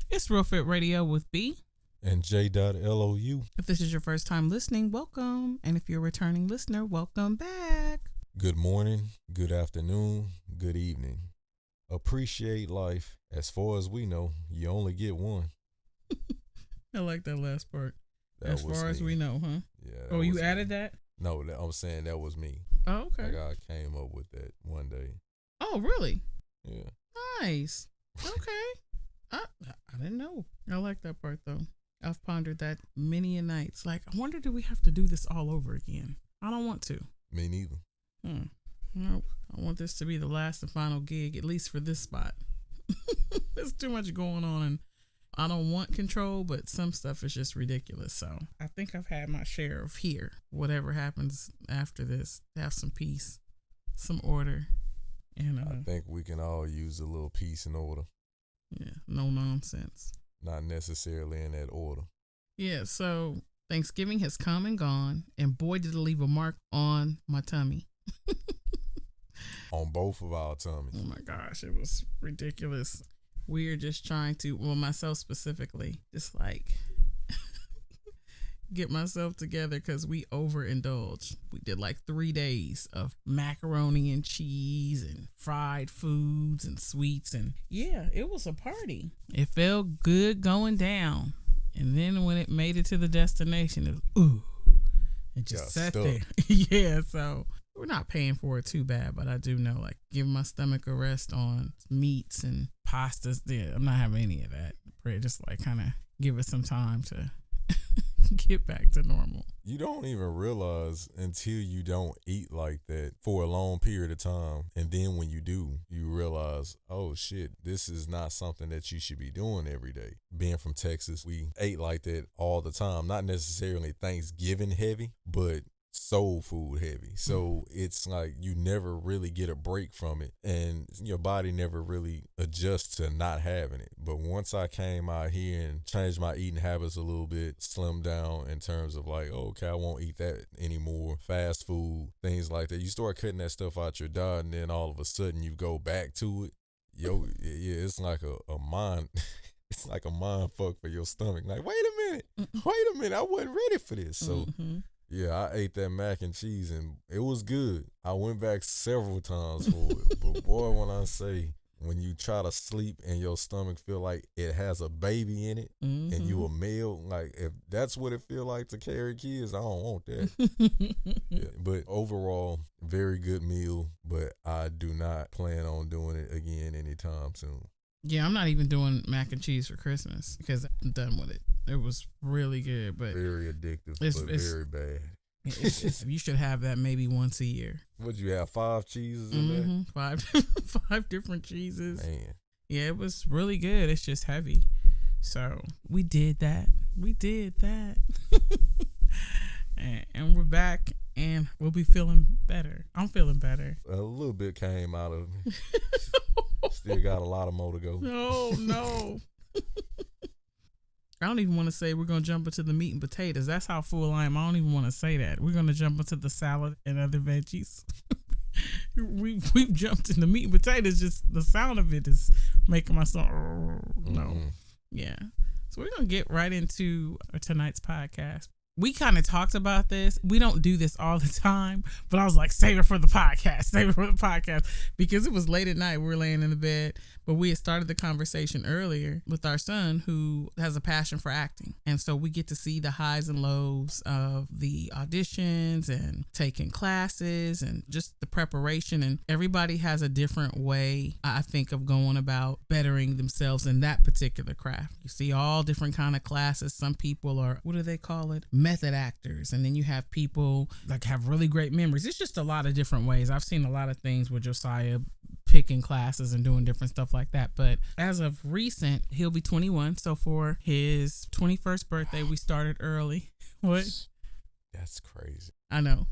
It's Real Fit Radio with B and J.LOU. If this is your first time listening, welcome. And if you're a returning listener, welcome back. Good morning, good afternoon, good evening. Appreciate life. As far as we know, you only get one. I like that last part. That as far as we know, huh? Yeah. Oh, you added that? No, I'm saying that was me. Oh, okay. Like I came up with that one day. Oh, really? Yeah. Nice. Okay. I didn't know. I like that part, though. I've pondered that many a nights. Like, I wonder, do we have to do this all over again? I don't want to. Me neither. Nope. I want this to be the last and final gig, at least for this spot. There's too much going on, and I don't want control, but some stuff is just ridiculous. So I think I've had my share of here. Whatever happens after this, have some peace, some order. And I think we can all use a little peace and order. Yeah, no nonsense. Not necessarily in that order. Yeah, so Thanksgiving has come and gone, and boy, did it leave a mark on my tummy. On both of our tummies. Oh my gosh, it was ridiculous. We're just trying to, well, myself specifically, just like get myself together because we overindulged. We did like 3 days of macaroni and cheese and fried foods and sweets. And yeah, it was a party. It felt good going down. And then when it made it to the destination, it was, ooh, it just sat there. Yeah, so we're not paying for it too bad, but I do know, like, giving my stomach a rest on meats and pastas. Yeah, I'm not having any of that. Just like kind of give it some time to get back to normal. You don't even realize until you don't eat like that for a long period of time. And then when you do, you realize, oh shit, this is not something that you should be doing every day. Being from Texas, we ate like that all the time. Not necessarily Thanksgiving heavy, but soul food heavy. So it's like you never really get a break from it, and your body never really adjusts to not having it. But once I came out here and changed my eating habits a little bit, slimmed down in terms of like, oh, okay, I won't eat that anymore, fast food, things like that, you start cutting that stuff out your diet, and then all of a sudden you go back to it. Yeah, it's like a mind it's like a mind fuck for your stomach. Like, wait a minute, I wasn't ready for this. So yeah, I ate that mac and cheese, and it was good. I went back several times for it. But boy, when I say, when you try to sleep and your stomach feel like it has a baby in it, and you a male, like, if that's what it feel like to carry kids, I don't want that. Yeah, but overall, very good meal, but I do not plan on doing it again anytime soon. Yeah, I'm not even doing mac and cheese for Christmas because I'm done with it. It was really good, but very addictive, but very bad. You should have that maybe once a year. What'd you have, 5 cheeses in there? Five different cheeses. Man. Yeah, it was really good. It's just heavy. So we did that. And we're back, and we'll be feeling better. I'm feeling better. A little bit came out of me. Still got a lot of more to go. No. I don't even want to say we're going to jump into the meat and potatoes. That's how full I am. I don't even want to say that. We're going to jump into the salad and other veggies. We've jumped into meat and potatoes. Just the sound of it is making my stomach. No. Yeah. So we're going to get right into tonight's podcast. We kind of talked about this. We don't do this all the time, but I was like, save it for the podcast because it was late at night. We were laying in the bed, but we had started the conversation earlier with our son who has a passion for acting. And so we get to see the highs and lows of the auditions and taking classes and just the preparation. And everybody has a different way, I think, of going about bettering themselves in that particular craft. You see all different kind of classes. Some people are, what do they call it? Method actors, and then you have people like have really great memories. It's just a lot of different ways. I've seen a lot of things with Josiah picking classes and doing different stuff like that, but as of recent, he'll be 21, so for his 21st birthday we started early. What? That's crazy. I know.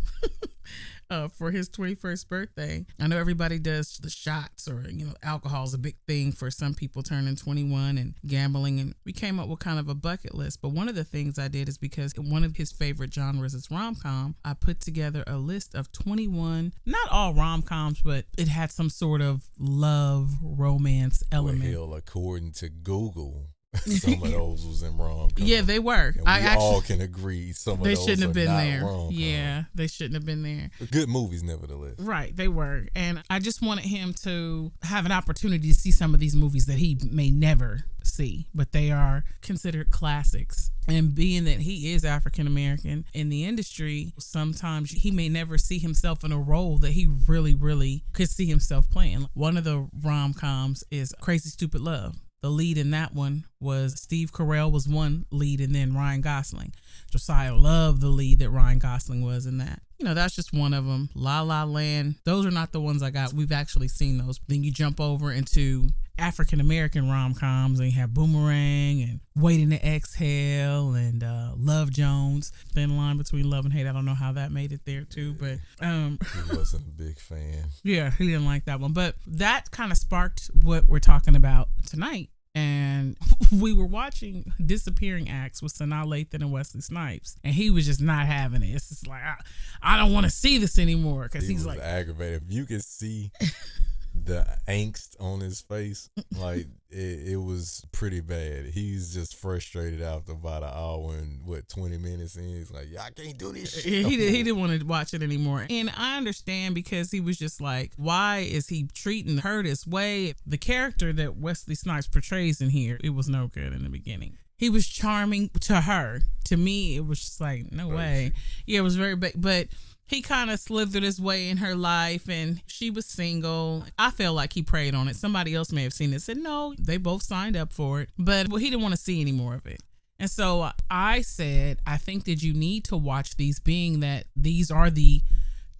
for his 21st birthday. I know everybody does the shots, or alcohol is a big thing for some people turning 21, and gambling, and we came up with kind of a bucket list. But one of the things I did is, because one of his favorite genres is rom-com, I put together a list of 21, not all rom-coms, but it had some sort of love romance element. Well, hell, according to Google, some of those was in rom-com. Yeah, they were. And we all can agree some of they those shouldn't have been not there. rom-com. Yeah, they shouldn't have been there. Good movies, nevertheless. Right, they were. And I just wanted him to have an opportunity to see some of these movies that he may never see, but they are considered classics. And being that he is African American in the industry, sometimes he may never see himself in a role that he really, really could see himself playing. One of the rom-coms is Crazy Stupid Love. The lead in that one was Steve Carell was one lead, and then Ryan Gosling. Josiah loved the lead that Ryan Gosling was in that. That's just one of them. La La Land. Those are not the ones I got. We've actually seen those. Then you jump over into African American rom-coms, and you have Boomerang and Waiting to Exhale and Love Jones. Thin line between love and hate. I don't know how that made it there too, but he wasn't a big fan. Yeah, he didn't like that one. But that kind of sparked what we're talking about tonight. And we were watching Disappearing Acts with Sanaa Lathan and Wesley Snipes, and he was just not having it. It's just like, I don't want to see this anymore, because he's like aggravated. If you could see the angst on his face, like it was pretty bad. He's just frustrated after about an hour and 20 minutes in. He's like, I can't do this shit. He didn't want to watch it anymore. And I understand, because he was just like, why is he treating her this way? The character that Wesley Snipes portrays in here, it was no good in the beginning. He was charming to her. To me, it was just like, no way. Yeah, it was very big. But he kind of slithered his way in her life, and she was single. I felt like he preyed on it. Somebody else may have seen it and said, no, they both signed up for it. But he didn't want to see any more of it. And so I said, I think that you need to watch these, being that these are the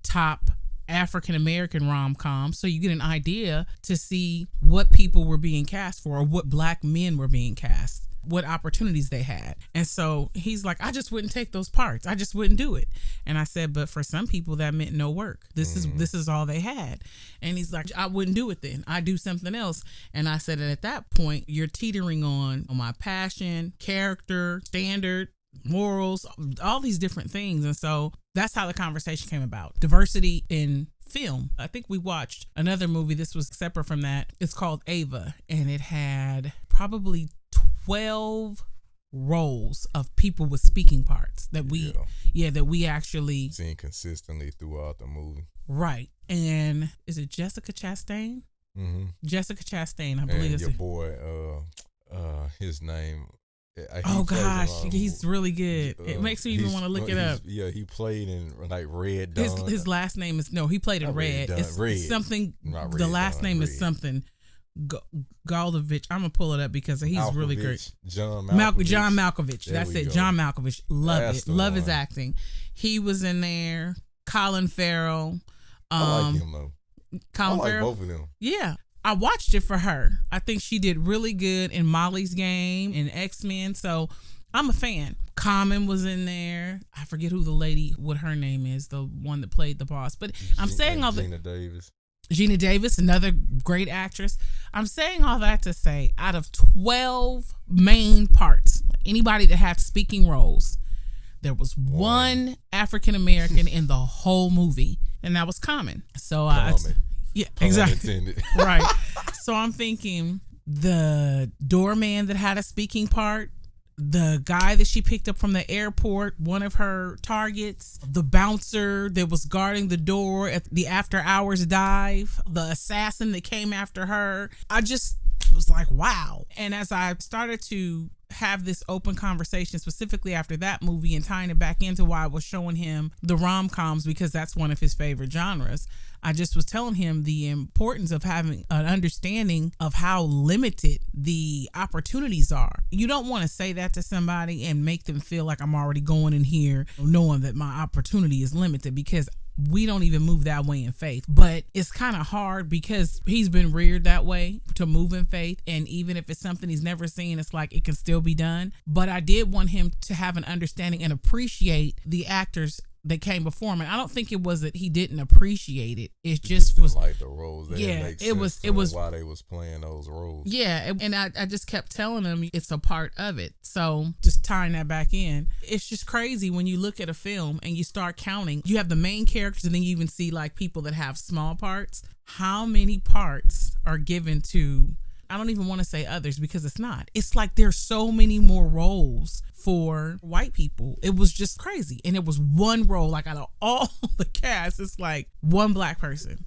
top African American rom-coms, so you get an idea to see what people were being cast for, or what black men were being cast, what opportunities they had. And so he's like, I just wouldn't take those parts. I just wouldn't do it. And I said, but for some people that meant no work. This is all they had. And he's like, I wouldn't do it then. I do something else. And I said, and at that point, you're teetering on my passion, character, standard, morals, all these different things. And so that's how the conversation came about. Diversity in film. I think we watched another movie. This was separate from that. It's called Ava, and it had probably 12 roles of people with speaking parts that we actually seen consistently throughout the movie. Right. And is it Jessica Chastain? Mm-hmm. Jessica Chastain, I believe. And your boy, his name. Oh gosh, he's really good. It makes me even want to look it up. Yeah, he played in like Red Dawn. His last name is he played in Red. It's something. The last name is something. Goldovich. I'm gonna pull it up because he's Malkovich, really great. John Malkovich. That's it. John Malkovich. Love it. Love his acting. He was in there. Colin Farrell. I like him though. Colin Farrell. Both of them. Yeah. I watched it for her. I think she did really good in Molly's Game and X-Men. So I'm a fan. Common was in there. I forget who the lady, what her name is, the one that played the boss. But I'm saying all Gina Davis. Gina Davis, another great actress. I'm saying all that to say, out of 12 main parts, anybody that had speaking roles, there was one African American in the whole movie, and that was Common. So yeah, exactly. Right. So I'm thinking the doorman that had a speaking part, the guy that she picked up from the airport, one of her targets, the bouncer that was guarding the door at the after hours dive, the assassin that came after her. I just was like, wow. And as I started to have this open conversation, specifically after that movie, and tying it back into why I was showing him the rom-coms, because that's one of his favorite genres, I just was telling him the importance of having an understanding of how limited the opportunities are. You don't want to say that to somebody and make them feel like I'm already going in here knowing that my opportunity is limited, because we don't even move that way in faith. But it's kind of hard because he's been reared that way to move in faith. And even if it's something he's never seen, it's like it can still be done. But I did want him to have an understanding and appreciate the actors that came before him. And I don't think it was that he didn't appreciate it. It just didn't was like the roles. They didn't yeah. make It was sense to it was why they was playing those roles. yeah. And I just kept telling him it's a part of it. So just tying that back in, it's just crazy when you look at a film and you start counting. You have the main characters, and then you even see like people that have small parts. How many parts are given to? I don't even want to say others because it's not. It's like there's so many more roles for white people. It was just crazy. And it was one role, like out of all the cast, it's like one black person.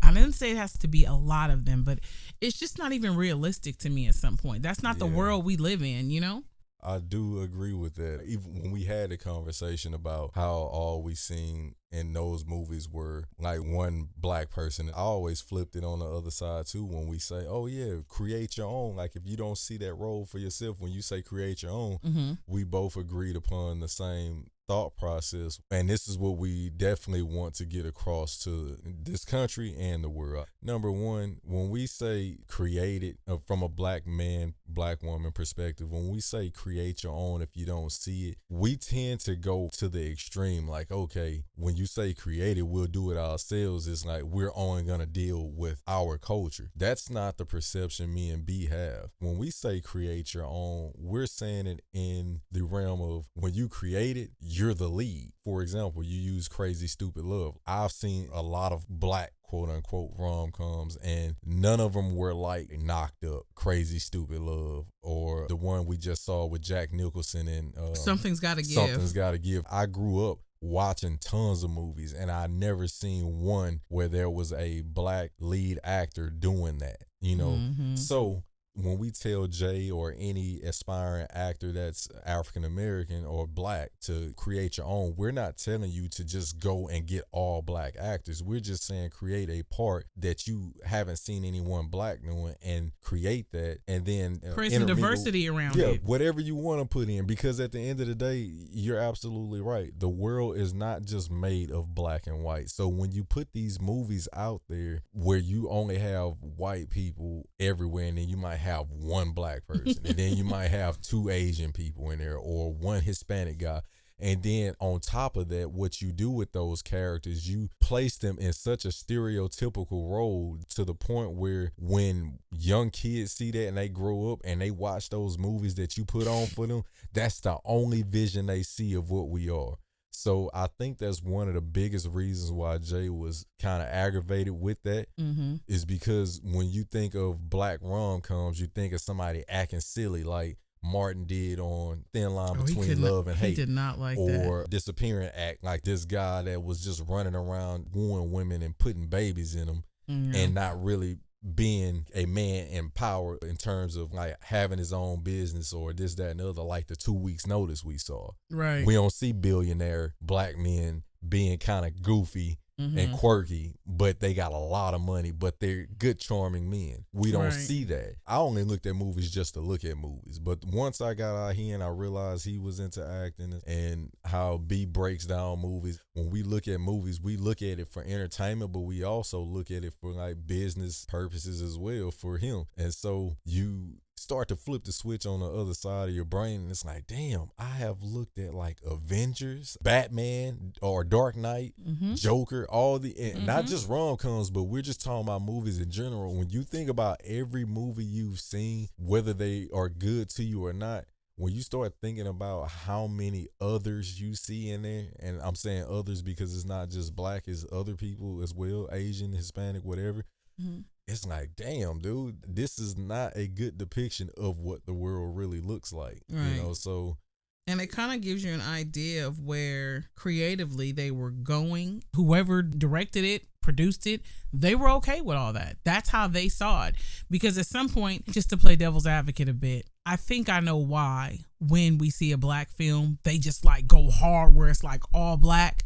I didn't say it has to be a lot of them, but it's just not even realistic to me at some point. That's not the world we live in, you know? I do agree with that. Even when we had a conversation about how all we seen in those movies were like one black person, I always flipped it on the other side too when we say, oh yeah, create your own. Like if you don't see that role for yourself, when you say create your own, we both agreed upon the same thought process. And this is what we definitely want to get across to this country and the world. Number one, when we say create it from a black man, black woman perspective, when we say create your own, if you don't see it, we tend to go to the extreme. Like, okay, when you say create it, we'll do it ourselves. It's like we're only going to deal with our culture. That's not the perception me and B have. When we say create your own, we're saying it in the realm of when you create it, you're the lead. For example, you use Crazy Stupid Love. I've seen a lot of black quote unquote rom-coms, and none of them were like Knocked Up, Crazy Stupid Love, or the one we just saw with Jack Nicholson and Something's Gotta Give. Something's Gotta Give. I grew up watching tons of movies, and I never seen one where there was a black lead actor doing that, you know? So when we tell Jay or any aspiring actor that's African American or black to create your own, we're not telling you to just go and get all black actors. We're just saying create a part that you haven't seen anyone black doing and create that, and then create some diversity around it. Whatever you want to put in, because at the end of the day, you're absolutely right. The world is not just made of black and white. So when you put these movies out there where you only have white people everywhere, and then you might have one black person, and then you might have two Asian people in there, or one Hispanic guy, and then on top of that, what you do with those characters, you place them in such a stereotypical role to the point where when young kids see that and they grow up and they watch those movies that you put on for them, that's the only vision they see of what we are. So I think that's one of the biggest reasons why Jay was kind of aggravated with that, is because when you think of black rom-coms, you think of somebody acting silly like Martin did on Thin Line Between Love and Hate. He did not like or that. Disappearing Act, like this guy that was just running around wooing women and putting babies in them and not really being a man in power in terms of like having his own business or this, that, and the other, like the 2 weeks notice we saw. Right. We don't see billionaire black men being kind of goofy and quirky, but they got a lot of money, but they're good, charming men. We don't see that. I only looked at movies just to look at movies, but once I got out here and I realized he was into acting and how B breaks down movies. When we look at movies, we look at it for entertainment, but we also look at it for like business purposes as well for him. And so you start to flip the switch on the other side of your brain, and it's like, damn, I have looked at like Avengers, Batman, or Dark Knight, Joker, all the, and not just rom-coms, but we're just talking about movies in general. When you think about every movie you've seen, whether they are good to you or not, when you start thinking about how many others you see in there, and I'm saying others because it's not just black, it's other people as well, Asian, Hispanic, whatever. It's like, damn, dude, this is not a good depiction of what the world really looks like. Right. You know, so. And it kind of gives you an idea of where creatively they were going. Whoever directed it, produced it, they were okay with all that. That's how they saw it. Because at some point, just to play devil's advocate a bit, I think I know why when we see a black film, they just like go hard where it's like all black.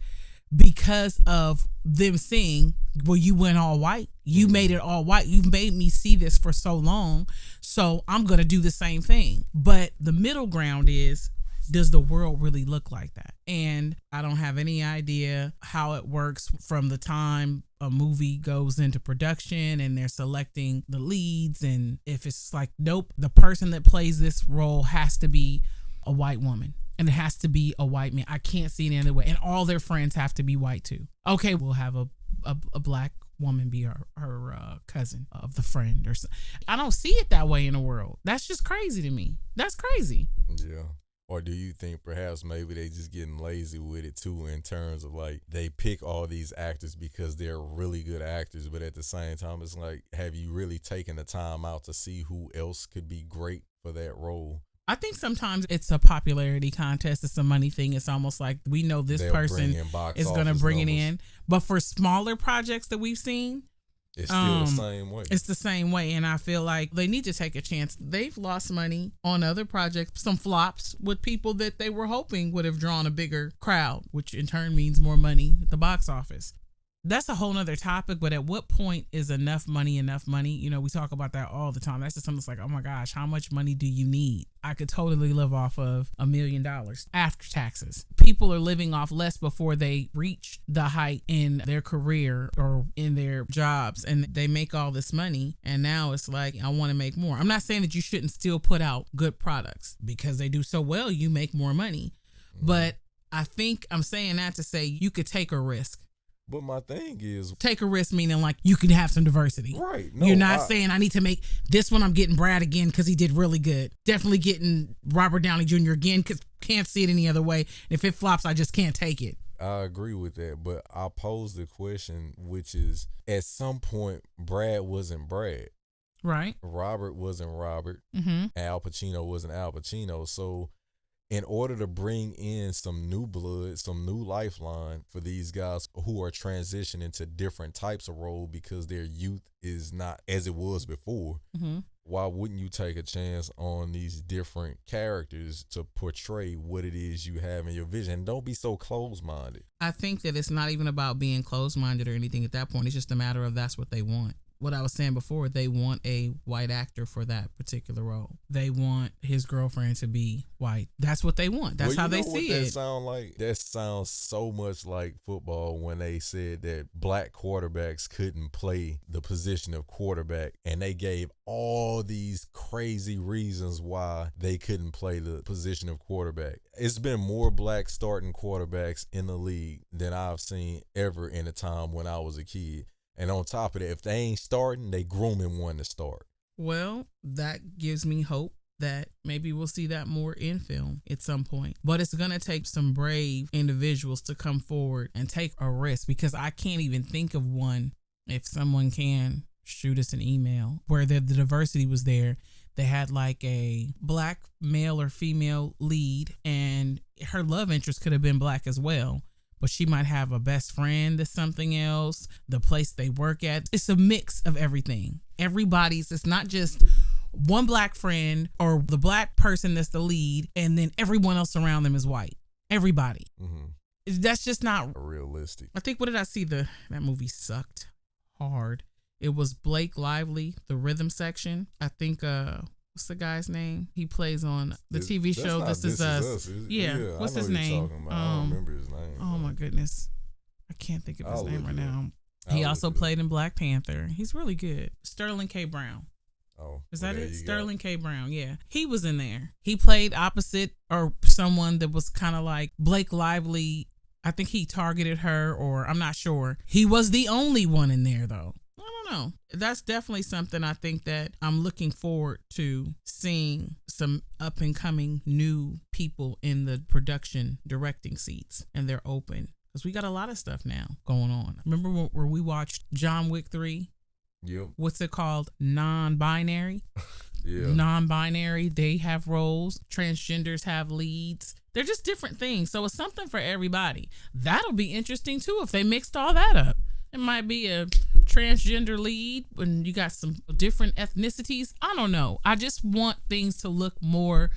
Because of them seeing, well, you went all white. You made it all white. You've made me see this for so long. So I'm going to do the same thing. But the middle ground is, does the world really look like that? And I don't have any idea how it works from the time a movie goes into production and they're selecting the leads. And if it's like, nope, the person that plays this role has to be a white woman. And it has to be a white man. I can't see it any other way. And all their friends have to be white too. Okay, we'll have a black woman be her cousin of the friend or something. I don't see it that way in the world. That's just crazy to me. That's crazy. Yeah. Or do you think perhaps maybe they just getting lazy with it too, in terms of like they pick all these actors because they're really good actors, but at the same time it's like, have you really taken the time out to see who else could be great for that role? I think sometimes it's a popularity contest. It's a money thing. It's almost like we know this person is going to bring it in. But for smaller projects that we've seen, it's still the same way. It's the same way. And I feel like they need to take a chance. They've lost money on other projects, some flops with people that they were hoping would have drawn a bigger crowd, which in turn means more money at the box office. That's a whole nother topic, but at what point is enough money? You know, we talk about that all the time. That's just something that's like, oh my gosh, how much money do you need? I could totally live off of $1 million after taxes. People are living off less before they reach the height in their career or in their jobs, and they make all this money. And now it's like, I want to make more. I'm not saying that you shouldn't still put out good products because they do so well, you make more money. But I think I'm saying that to say you could take a risk. But my thing is, take a risk, meaning like you can have some diversity. Right. No, you're not saying I need to make this one. I'm getting Brad again because he did really good. Definitely getting Robert Downey Jr. again because can't see it any other way. If it flops, I just can't take it. I agree with that, but I pose the question, which is, at some point, Brad wasn't Brad. Right. Robert wasn't Robert. Mm-hmm. Al Pacino wasn't Al Pacino. So in order to bring in some new blood, some new lifeline for these guys who are transitioning to different types of role because their youth is not as it was before, why wouldn't you take a chance on these different characters to portray what it is you have in your vision? And don't be so closed-minded. I think that it's not even about being closed-minded or anything at that point. It's just a matter of that's what they want. What I was saying before, they want a white actor for that particular role. They want his girlfriend to be white. That's what they want. That's how they see it. Sound like? That sounds so much like football when they said that black quarterbacks couldn't play the position of quarterback, and they gave all these crazy reasons why they couldn't play the position of quarterback. It's been more black starting quarterbacks in the league than I've seen ever in a time when I was a kid. And on top of that, if they ain't starting, they grooming one to start. Well, that gives me hope that maybe we'll see that more in film at some point. But it's going to take some brave individuals to come forward and take a risk, because I can't even think of one. If someone can shoot us an email where the diversity was there. They had like a black male or female lead, and her love interest could have been black as well. But she might have a best friend that's something else, the place they work at. It's a mix of everything. It's not just one black friend or the black person that's the lead and then everyone else around them is white. Everybody. Mm-hmm. That's just not realistic. I think, what did I see? That movie sucked hard. It was Blake Lively, The Rhythm Section. I think, what's the guy's name? He plays on the TV show This Is Us. Yeah. What's his name? I don't remember his name. Oh my goodness. I can't think of his name right now. He also played in Black Panther. He's really good. Sterling K. Brown. Oh. Is that it? Sterling K. Brown, yeah. He was in there. He played opposite or someone that was kind of like Blake Lively. I think he targeted her, or I'm not sure. He was the only one in there though. I don't know. That's definitely something I think that I'm looking forward to seeing some up and coming new people in the production directing seats, and they're open because we got a lot of stuff now going on. Remember where we watched John Wick 3? Yep. What's it called? Non-binary? Yeah. Non-binary, they have roles. Transgenders have leads. They're just different things. So it's something for everybody. That'll be interesting too if they mixed all that up. It might be a transgender lead when you got some different ethnicities. I don't know. I just want things to look more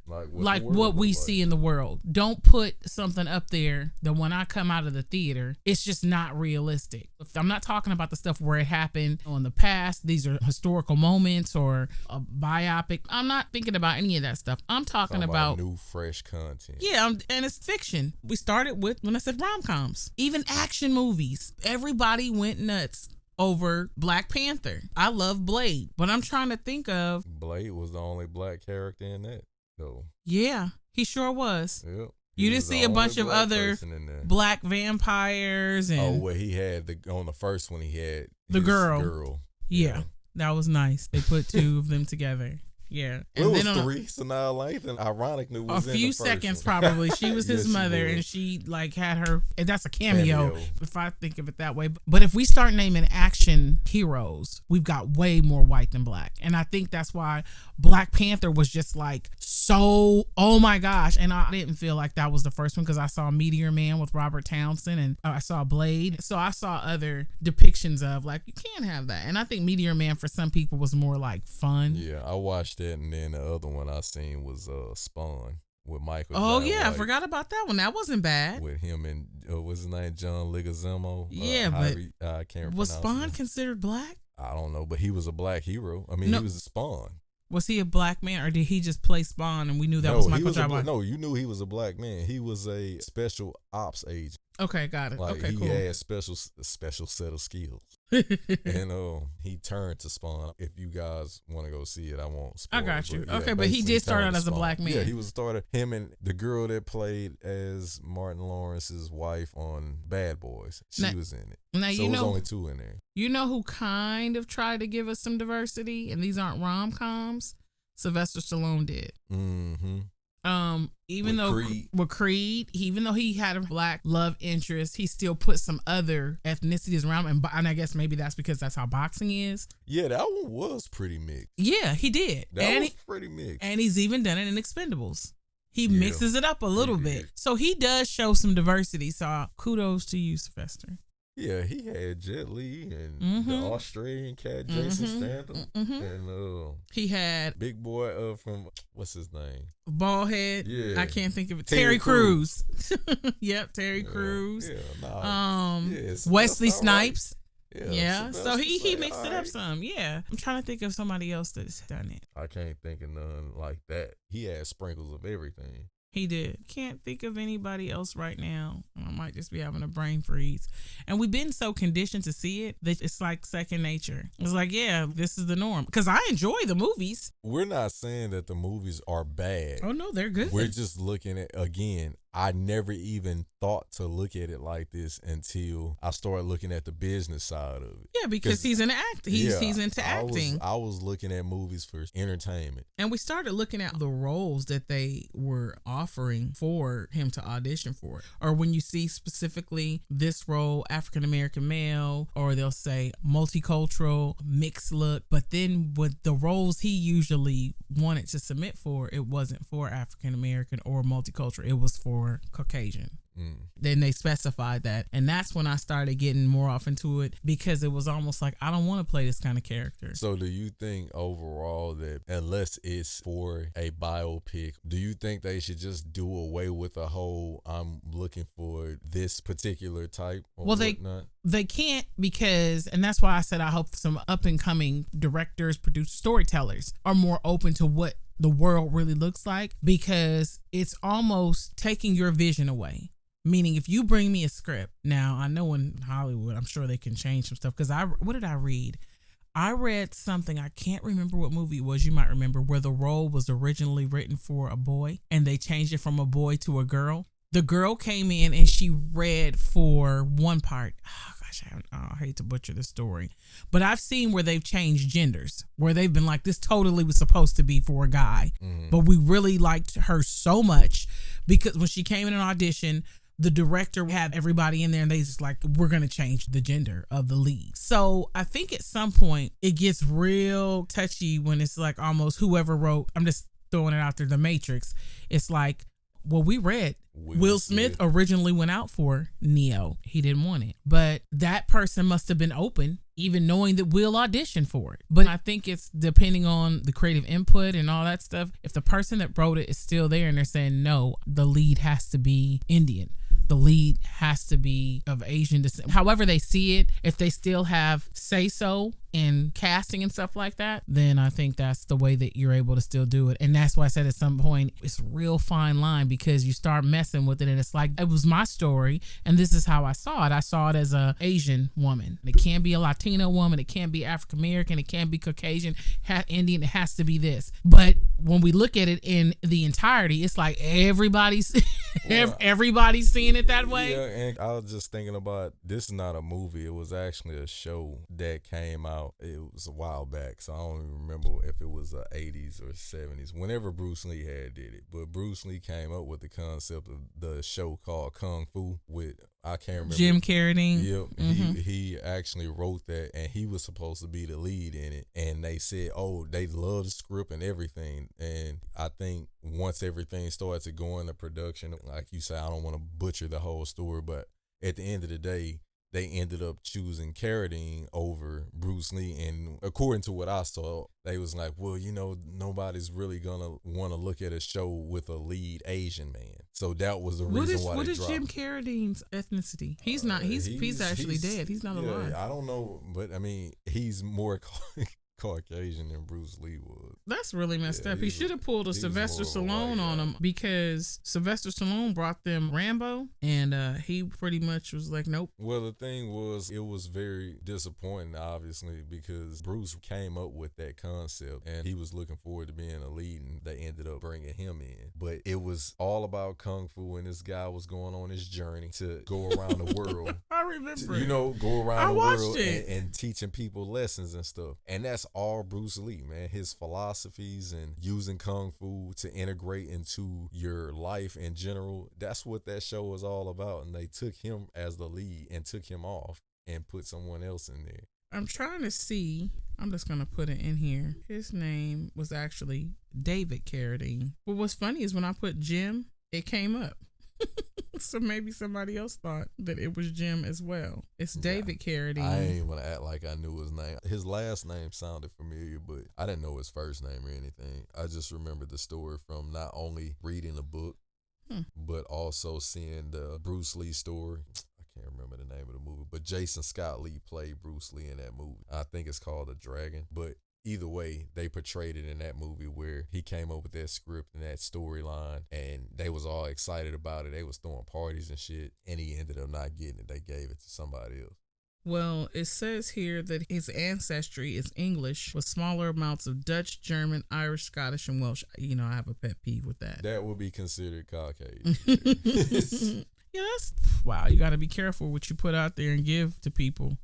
like what we see in the world. Don't put something up there that when I come out of the theater, it's just not realistic. I'm not talking about the stuff where it happened in the past. These are historical moments or a biopic. I'm not thinking about any of that stuff. I'm talking about new, fresh content. Yeah, and it's fiction. We started with, when I said rom-coms, even action movies. Everybody went nuts over Black Panther. I love Blade, but I'm trying to think of... Blade was the only black character in that. So Yeah, he sure was. yep. You didn't see a bunch of other black vampires and well, he had on the first one he had the his girl. Yeah, that was nice. They put two of them together. Yeah, and well, it was three. So now Lathan, ironically, was a few seconds probably. She was his mother, and she like had her. And that's a cameo, if I think of it that way. But if we start naming action heroes, we've got way more white than black, and I think that's why Black Panther was just like so. Oh my gosh! And I didn't feel like that was the first one because I saw Meteor Man with Robert Townsend, and I saw Blade. So I saw other depictions of like you can't have that, and I think Meteor Man for some people was more like fun. Yeah, I watched that, and then the other one I seen was Spawn with Michael. Oh yeah, I forgot about that one. That wasn't bad. With him and what's his name, John Leguizamo. Yeah, but I can't. Was Spawn considered black? I don't know, but he was a black hero. I mean, he was a Spawn. Was he a black man, or did he just play Spawn and we knew that was Michael J. White? No, you knew he was a black man. He was a special ops agent. Okay, got it. Like okay, he cool. had a special set of skills. And he turned to Spawn. If you guys want to go see it, I won't spoil I got you. Yeah, okay, but he did start out as a black man. Yeah, he was started. Him and the girl that played as Martin Lawrence's wife on Bad Boys, she was in it. Now, so there's only two in there. You know who kind of tried to give us some diversity, and these aren't rom-coms? Sylvester Stallone did. Mm-hmm. With Creed, even though he had a black love interest, he still put some other ethnicities around him. And I guess maybe that's because that's how boxing is. Yeah, that one was pretty mixed. Yeah, he did. That was pretty mixed. And he's even done it in Expendables. He mixes it up a little bit. So he does show some diversity. So kudos to you, Sylvester. Yeah, he had Jet Li and the Australian cat Jason Statham, and he had big boy from what's his name, bald head. Yeah, I can't think of it. Terry Crews. Yep, Terry Crews. Wesley Snipes. Right. Yeah. So he mixed it up some. Yeah, I'm trying to think of somebody else that's done it. I can't think of none like that. He had sprinkles of everything. He did. Can't think of anybody else right now. I might just be having a brain freeze. And we've been so conditioned to see it that it's like second nature. It's like, yeah, this is the norm. Because I enjoy the movies. We're not saying that the movies are bad. Oh, no, they're good. We're just looking at, again, I never even thought to look at it like this until I started looking at the business side of it. Yeah, because he's an actor. He's into acting. I was looking at movies for entertainment. And we started looking at the roles that they were offering for him to audition for. Or when you see specifically this role, African American male, or they'll say multicultural, mixed look. But then with the roles he usually wanted to submit for, it wasn't for African American or multicultural. It was for Caucasian. Then they specified that, and that's when I started getting more off into it, because it was almost like I don't want to play this kind of character. So do you think overall that unless it's for a biopic, do you think they should just do away with the whole I'm looking for this particular type or whatnot? They can't, because, and that's why I said I hope some up and coming directors, producers, storytellers are more open to what the world really looks like, because it's almost taking your vision away. Meaning, if you bring me a script, now I know in Hollywood, I'm sure they can change some stuff. Because what did I read? I read something, I can't remember what movie it was, you might remember, where the role was originally written for a boy and they changed it from a boy to a girl. The girl came in and she read for one part. Oh, gosh, I hate to butcher the story. But I've seen where they've changed genders, where they've been like, this totally was supposed to be for a guy. But we really liked her so much because when she came in an audition, the director had everybody in there and they just like, we're going to change the gender of the lead. So I think at some point it gets real touchy when it's like almost whoever wrote, I'm just throwing it out there, The Matrix. It's like, well, we read Will Smith originally went out for Neo. He didn't want it. But that person must have been open, even knowing that Will auditioned for it. But I think it's depending on the creative input and all that stuff. If the person that wrote it is still there and they're saying, no, the lead has to be Indian, the lead has to be of Asian descent, however they see it, if they still have say so in casting and stuff like that, then I think that's the way that you're able to still do it. And that's why I said at some point it's a real fine line, because you start messing with it and it's like, it was my story and this is how I saw it. I saw it as a Asian woman. It can't be a Latino woman. It can't be African American. It can't be Caucasian, Indian. It has to be this. But when we look at it in the entirety, it's like everybody's everybody's seeing it that way. Yeah, and I was just thinking about, this is not a movie. It was actually a show that came out. It was a while back, so I don't even remember if it was the 80s or 70s, whenever Bruce Lee had did it. But Bruce Lee came up with the concept of the show called Kung Fu with, I can't remember. Jim Carradine. Yep. He actually wrote that, and he was supposed to be the lead in it. And they said, oh, they love the script and everything. And I think once everything started to go into production, like you say, I don't want to butcher the whole story, but at the end of the day, they ended up choosing Carradine over Bruce Lee. And according to what I saw, they was like, well, nobody's really gonna want to look at a show with a lead Asian man. So that was the reason why they dropped. What is Jim Carradine's ethnicity? He's not. He's actually dead. He's not alive. I don't know, but I mean, he's more Caucasian than Bruce Lee was. That's really messed up. He should have pulled a Sylvester Stallone on him, because Sylvester Stallone brought them Rambo, and he pretty much was like, nope. Well, the thing was, it was very disappointing, obviously, because Bruce came up with that concept, and he was looking forward to being a lead, and they ended up bringing him in. But it was all about Kung Fu, and this guy was going on his journey to go around the world. I remember. Go around the world and teaching people lessons and stuff. And that's all Bruce Lee, man. His philosophies and using Kung Fu to integrate into your life in general. That's what that show was all about. And they took him as the lead and took him off and put someone else in there. I'm trying to see. I'm just going to put it in here. His name was actually David Carradine. But what's funny is when I put Jim, it came up. So maybe somebody else thought that it was Jim as well. It's David Carradine. I ain't want to act like I knew his name. His last name sounded familiar, but I didn't know his first name or anything. I just remembered the story from not only reading the book, but also seeing the Bruce Lee story. I can't remember the name of the movie, but Jason Scott Lee played Bruce Lee in that movie. I think it's called The Dragon, but either way, they portrayed it in that movie where he came up with that script and that storyline, and they was all excited about it. They was throwing parties and shit, and he ended up not getting it. They gave it to somebody else. Well, it says here that his ancestry is English with smaller amounts of Dutch, German, Irish, Scottish, and Welsh. I have a pet peeve with that. That would be considered Caucasian. Yeah, wow. You got to be careful what you put out there and give to people.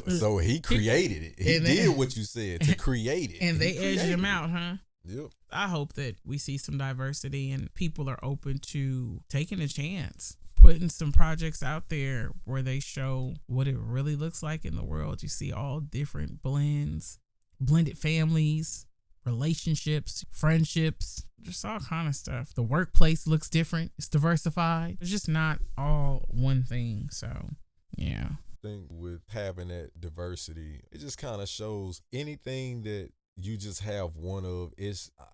So he created it. He did what you said to create it. And they edged him out, huh? Yep. I hope that we see some diversity and people are open to taking a chance, putting some projects out there where they show what it really looks like in the world. You see all different blended families, relationships, friendships, just all kind of stuff. The workplace looks different. It's diversified. It's just not all one thing. So, yeah. Think with having that diversity, it just kind of shows anything that you just have one of.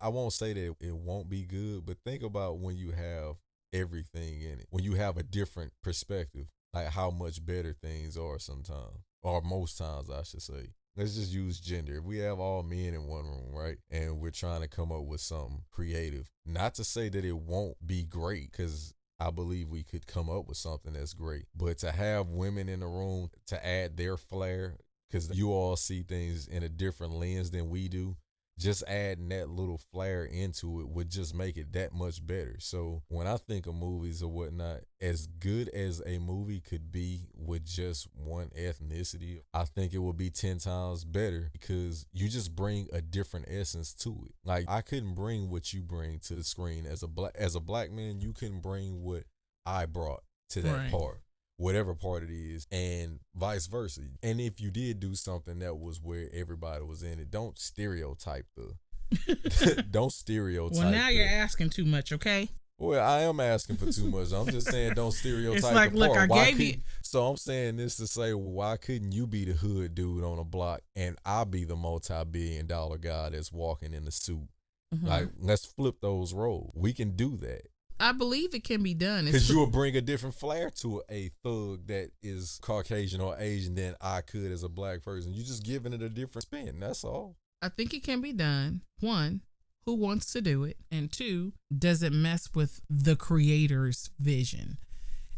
I won't say that it won't be good, but think about when you have everything in it, when you have a different perspective, like how much better things are sometimes, or most times I should say. Let's just use gender. If we have all men in one room, right, and we're trying to come up with something creative, not to say that it won't be great, because I believe we could come up with something that's great. But to have women in the room to add their flair, because you all see things in a different lens than we do, just adding that little flair into it would just make it that much better. So when I think of movies or whatnot, as good as a movie could be with just one ethnicity, I think it would be 10 times better, because you just bring a different essence to it. Like, I couldn't bring what you bring to the screen as a black man. You couldn't bring what I brought to that part, whatever part it is, and vice versa. And if you did do something that was where everybody was in it, don't stereotype don't stereotype. Well, now you're asking too much, okay? Well, I am asking for too much. I'm just saying don't stereotype. It's like, look, I gave you. So I'm saying this to say, why couldn't you be the hood dude on a block and I be the multi-billion-dollar guy that's walking in the suit? Mm-hmm. Like, let's flip those roles. We can do that. I believe it can be done. Because you will bring a different flair to a thug that is Caucasian or Asian than I could as a black person. You're just giving it a different spin. That's all. I think it can be done. One, who wants to do it? And two, does it mess with the creator's vision?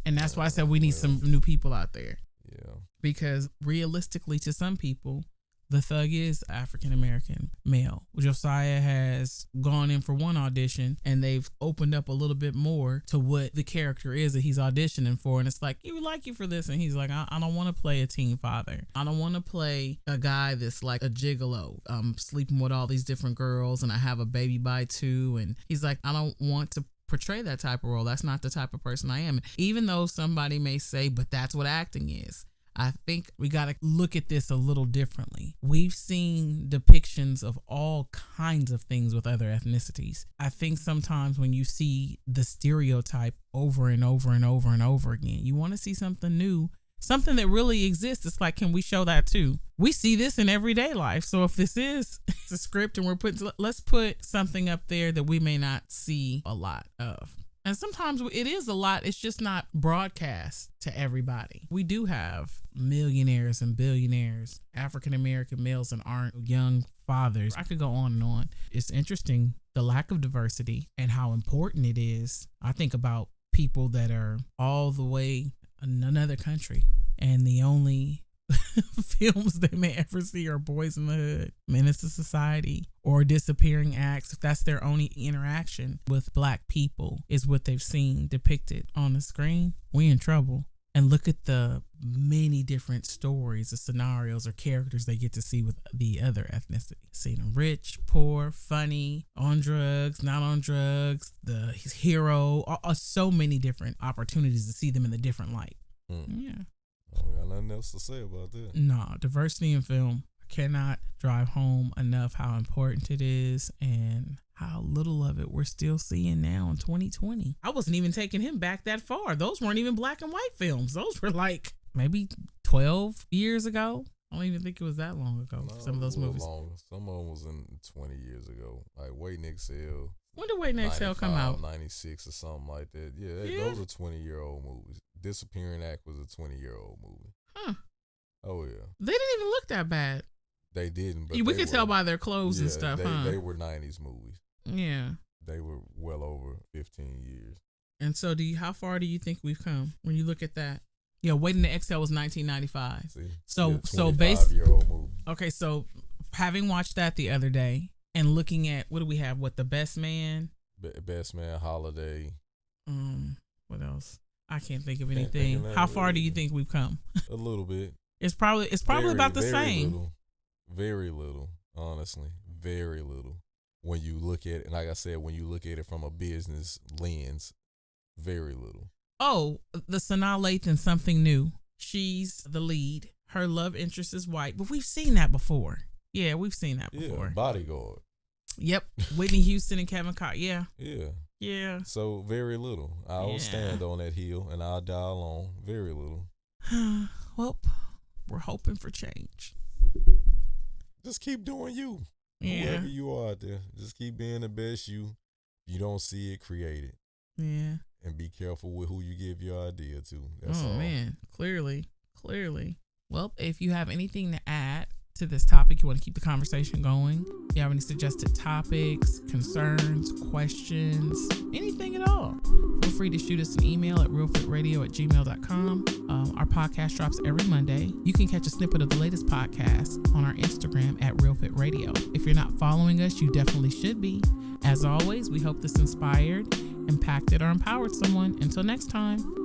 And that's why I said we need some new people out there. Yeah. Because realistically, to some people, the thug is African-American male. Josiah has gone in for one audition and they've opened up a little bit more to what the character is that he's auditioning for. And it's like, you like you for this. And he's like, I don't want to play a teen father. I don't want to play a guy that's like a gigolo. I'm sleeping with all these different girls and I have a baby by two. And he's like, I don't want to portray that type of role. That's not the type of person I am. Even though somebody may say, but that's what acting is. I think we got to look at this a little differently. We've seen depictions of all kinds of things with other ethnicities. I think sometimes when you see the stereotype over and over and over and over again, you want to see something new, something that really exists. It's like, can we show that too? We see this in everyday life. So if this is a script and let's put something up there that we may not see a lot of. And sometimes it is a lot. It's just not broadcast to everybody. We do have millionaires and billionaires, African-American males and aren't young fathers. I could go on and on. It's interesting, the lack of diversity and how important it is. I think about people that are all the way in another country and the only films they may ever see are Boys in the Hood, Menace to Society, or Disappearing Acts. If that's their only interaction with black people is what they've seen depicted on the screen, we in trouble. And look at the many different stories or scenarios or characters they get to see with the other ethnicity. See them rich, poor, funny, on drugs, not on drugs, the hero, so many different opportunities to see them in a different light. Yeah. I don't got nothing else to say about that. No, diversity in film. I cannot drive home enough how important it is and how little of it we're still seeing now in 2020. I wasn't even taking him back that far. Those weren't even black and white films. Those were like maybe 12 years ago. I don't even think it was that long ago. No, some of those movies. Longer. Some of them was in 20 years ago. Like Waiting to Exhale. When did Waiting to Exhale come out? 96 or something like that. Yeah. Those are 20-year-old movies. Disappearing Act was a 20-year-old movie. Huh. Oh, yeah. They didn't even look that bad. They didn't. But we could tell by their clothes and stuff, They were 90s movies. Yeah. They were well over 15 years. And so how far do you think we've come when you look at that? Yeah, Waiting to Exhale was 1995. See? So based. 25-year-old movie. Okay, so having watched that the other day and looking at, what do we have? What, The Best Man? Best Man, Holiday. What else? I can't think of anything. How far do you think we've come? A little bit. It's probably about the same. Little. Very little, honestly. Very little. When you look at it, like I said, when you look at it from a business lens, very little. Oh, the Sanaa Lathan, Something New. She's the lead. Her love interest is white, but we've seen that before. Yeah, we've seen that before. Yeah, Bodyguard. Yep, Whitney Houston and Kevin Costner. Yeah. Yeah. Yeah. So very little. I'll stand on that hill and I'll die alone. Very little. Well, we're hoping for change. Just keep doing you. Yeah. Whoever you are out there, just keep being the best you. If you don't see it, create it. Yeah. And be careful with who you give your idea to. That's all. Man, clearly. Well, if you have anything to add to this topic, you want to keep the conversation going, if you have any suggested topics, concerns, questions, anything at all, feel free to shoot us an email at realfitradio@gmail.com. Our podcast drops every Monday. You can catch a snippet of the latest podcast on our Instagram at realfitradio. If you're not following us, you definitely should be. As always, we hope this inspired, impacted, or empowered someone. Until next time.